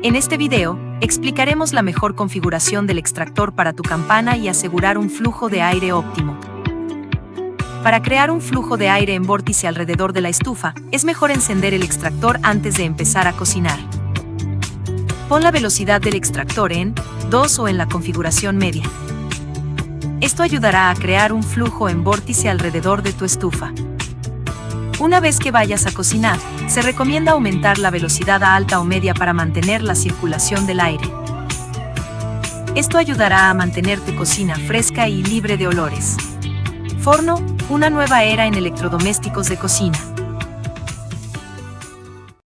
En este video, explicaremos la mejor configuración del extractor para tu campana y asegurar un flujo de aire óptimo. Para crear un flujo de aire en vórtice alrededor de la estufa, es mejor encender el extractor antes de empezar a cocinar. Pon la velocidad del extractor en 2 o en la configuración media. Esto ayudará a crear un flujo en vórtice alrededor de tu estufa. Una vez que vayas a cocinar, se recomienda aumentar la velocidad a alta o media para mantener la circulación del aire. Esto ayudará a mantener tu cocina fresca y libre de olores. Forno, una nueva era en electrodomésticos de cocina.